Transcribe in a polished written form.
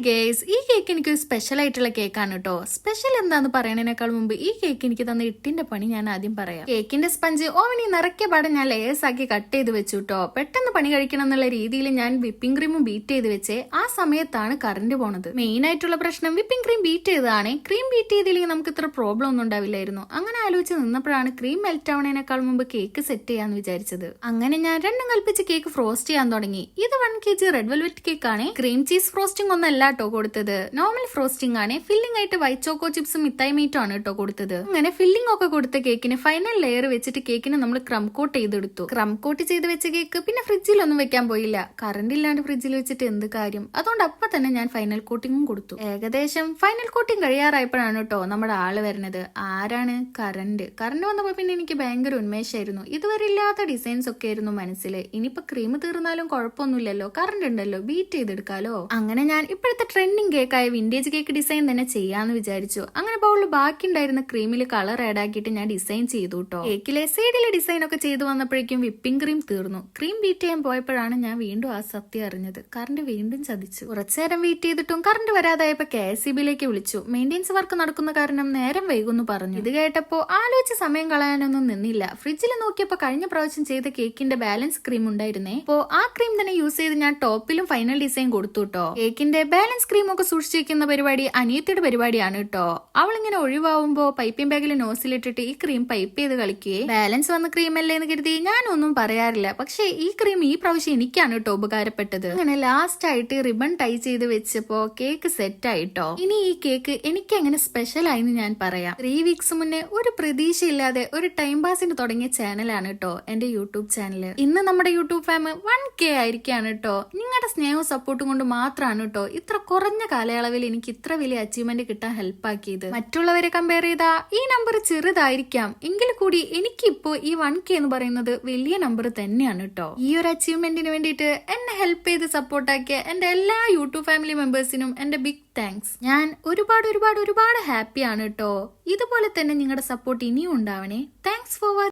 Guys, ഈ cake എനിക്ക് ഒരു സ്പെഷ്യൽ ആയിട്ടുള്ള കേക്കാണ് കേട്ടോ. സ്പെഷ്യൽ എന്താന്ന് പറയുന്നതിനേക്കാൾ മുമ്പ് ഈ കേക്ക് എനിക്ക് തന്ന ഇട്ടിന്റെ പണി ഞാൻ ആദ്യം പറയാം. കേക്കിന്റെ സ്പഞ്ച് ഓവനിൽ നിറയ്ക്കിയ പാടെ ഞാൻ ലേയേഴ്സ് ആക്കി കട്ട് ചെയ്ത് വെച്ചു കേട്ടോ. പെട്ടെന്ന് പണി കഴിക്കണം എന്നുള്ള രീതിയിൽ ഞാൻ വിപ്പിംഗ് ക്രീമും ബീറ്റ് ചെയ്ത് വെച്ചേ. ആ സമയത്താണ് കറണ്ട് പോണത്. മെയിൻ ആയിട്ടുള്ള പ്രശ്നം വിപ്പിംഗ് ക്രീം ബീറ്റ് ചെയ്തതാണ്. ക്രീം ബീറ്റ് ചെയ്തില്ലെങ്കിൽ നമുക്ക് ഇത്ര പ്രോബ്ലം ഒന്നും ഉണ്ടാവില്ലായിരുന്നു. അങ്ങനെ ആലോചിച്ച് നിന്നപ്പോഴാണ് ക്രീം മെൽറ്റ് ആവണേനേക്കാൾ മുമ്പ് കേക്ക് സെറ്റ് ചെയ്യാന്ന് വിചാരിച്ചത്. അങ്ങനെ ഞാൻ രണ്ടും കൽപ്പിച്ച് കേക്ക് ഫ്രോസ്റ്റ് ചെയ്യാൻ തുടങ്ങി. ഇത് 1 kg റെഡ് വെൽവെറ്റ് കേക്ക് ആണ്. ക്രീം ചീസ് ഫ്രോസ്റ്റിംഗ് ഒന്നല്ല കേട്ടോ കൊടുത്തത്, നോർമൽ ഫ്രോസ്റ്റിംഗ് ആണ്. ഫില്ലിംഗ് ആയിട്ട് വൈറ്റ് ചോക്കോ ചിപ്സും മിത്തായി മീറ്റും ആണ് കേട്ടോ കൊടുത്തത്. അങ്ങനെ ഫില്ലിംഗ് ഒക്കെ കൊടുത്ത കേക്കിന് ഫൈനൽ ലെയർ വെച്ചിട്ട് കേക്കിന് നമ്മൾ ക്രം കോട്ട് ചെയ്തെടുത്തു. ക്രം കോട്ട് ചെയ്ത് വെച്ച കേക്ക് പിന്നെ ഫ്രിഡ്ജിലൊന്നും വെക്കാൻ പോയില്ല. കറണ്ട് ഇല്ലാണ്ട് ഫ്രിഡ്ജിൽ വെച്ചിട്ട് എന്ത് കാര്യം. അതുകൊണ്ട് അപ്പൊ തന്നെ ഞാൻ ഫൈനൽ കോട്ടിങ്ങും കൊടുത്തു. ഏകദേശം ഫൈനൽ കോട്ടിങ് കഴിയാറായപ്പോഴാണ് കേട്ടോ നമ്മുടെ ആള് വരുന്നത്. ആരാണ്? കറണ്ട് വന്നപ്പോ പിന്നെ എനിക്ക് ഭയങ്കര ഉന്മേഷമായിരുന്നു. ഇതുവരെ ഇല്ലാത്ത ഡിസൈൻസ് ഒക്കെ ആയിരുന്നു മനസ്സിൽ. ഇനിയിപ്പോ ക്രീം തീർന്നാലും കുഴപ്പമൊന്നുമില്ലല്ലോ, കറണ്ട് ഉണ്ടല്ലോ, ബീറ്റ് ചെയ്തെടുക്കാലോ. അങ്ങനെ ഞാൻ ഇപ്പോഴത്തെ ട്രെൻഡിങ് കേക്കായ വിന്റേജ് കേക്ക് ഡിസൈൻ തന്നെ ചെയ്യാന്ന് വിചാരിച്ചു. അങ്ങനെ ബൗളിൽ ബാക്കി ഉണ്ടായിരുന്ന ക്രീമിൽ കളർ ആഡ് ആക്കിയിട്ട് ഞാൻ ഡിസൈൻ ചെയ്തു കേട്ടോ. കേക്കിലെ സൈഡിലെ ഡിസൈൻ ഒക്കെ ചെയ്തു വന്നപ്പോഴേക്കും വിപ്പിംഗ് ക്രീം തീർന്നു. ക്രീം ബീറ്റ് ചെയ്യാൻ പോയപ്പോഴാണ് ഞാൻ വീണ്ടും ആ സത്യം അറിഞ്ഞത്. കറണ്ട് വീണ്ടും ചതിച്ചു. കുറച്ചുനേരം വെയിറ്റ് ചെയ്തിട്ടും കറണ്ട് വരാതായപ്പോ KSEBിലേക്ക് വിളിച്ചു. മെയിൻ്റെനൻസ് വർക്ക് നടക്കുന്ന കാരണം നേരം വൈകുന്നു പറഞ്ഞു. ഇത് കേട്ടപ്പോ ആലോചിച്ച് സമയം കളയാനൊന്നും നിന്നില്ല. ഫ്രിഡ്ജിൽ നോക്കിയപ്പോ കഴിഞ്ഞ പ്രാവശ്യം ചെയ്ത കേക്കിന്റെ ബാലൻസ് ക്രീം ഉണ്ടായിരുന്നേ. അപ്പോ ആ ക്രീം തന്നെ യൂസ് ചെയ്ത് ഞാൻ ടോപ്പിലും ഫൈനൽ ഡിസൈൻ കൊടുത്തു കേട്ടോ. കേക്കിന്റെ ബാലൻസ് ക്രീം ഒക്കെ സൂക്ഷിച്ചു വെക്കുന്ന പരിപാടി അനിയത്തിയുടെ പരിപാടിയാണ് കേട്ടോ. അവളിങ്ങനെ ഒഴിവാകുമ്പോ പൈപ്പിംഗ് ബാഗിൽ നോസിലിട്ടിട്ട് ഈ ക്രീം പൈപ്പ് ചെയ്ത് കളിക്കുകയെ. ബാലൻസ് വന്ന ക്രീം അല്ലേ എന്ന് കരുതി ഞാനൊന്നും പറയാറില്ല. പക്ഷെ ഈ ക്രീം ഈ പ്രാവശ്യം എനിക്കാണ് കേട്ടോ ഉപകാരപ്പെട്ടത്. അങ്ങനെ ലാസ്റ്റ് ആയിട്ട് റിബൺ ടൈ ചെയ്ത് വെച്ചപ്പോ കേക്ക് സെറ്റ് ആയിട്ടോ. ഇനി ഈ കേക്ക് എനിക്ക് എങ്ങനെ സ്പെഷ്യൽ ആയിന്ന് ഞാൻ പറയാം. 3 വീക്സ് മുന്നേ ഒരു പ്രതീക്ഷയില്ലാതെ ഒരു ടൈം പാസിന് തുടങ്ങിയ ചാനലാണ് കേട്ടോ എന്റെ യൂട്യൂബ് ചാനല്. ഇന്ന് നമ്മുടെ യൂട്യൂബ് ഫാം 1K ആയിരിക്കാണ് കേട്ടോ. നിങ്ങളുടെ സ്നേഹവും സപ്പോർട്ടും കൊണ്ട് മാത്രമാണ് കേട്ടോ ഇത്ര കുറഞ്ഞ കാലയളവിൽ എനിക്ക് ഇത്ര വലിയ അച്ചീവ്മെന്റ് കിട്ടാൻ ഹെൽപ്പ് ആക്കിയത്. മറ്റുള്ളവരെ കമ്പയർ ചെയ്താ ഈ നമ്പർ ചെറുതായിരിക്കാം, എങ്കിൽ കൂടി എനിക്കിപ്പോ ഈ 1K എന്ന് പറയുന്നത് വലിയ നമ്പർ തന്നെയാണ് കേട്ടോ. ഈ ഒരു അച്ചീവ്മെന്റിന് വേണ്ടിയിട്ട് എന്നെ ഹെൽപ്പ് ചെയ്ത് സപ്പോർട്ടാക്കിയ എന്റെ എല്ലാ യൂട്യൂബ് ഫാമിലി മെമ്പേഴ്സിനും എന്റെ ബിഗ് താങ്ക്സ്. ഞാൻ ഒരുപാട് ഹാപ്പിയാണ് കേട്ടോ. ഇതുപോലെ തന്നെ നിങ്ങളുടെ സപ്പോർട്ട് ഇനിയും ഉണ്ടാവണേ. Thanks for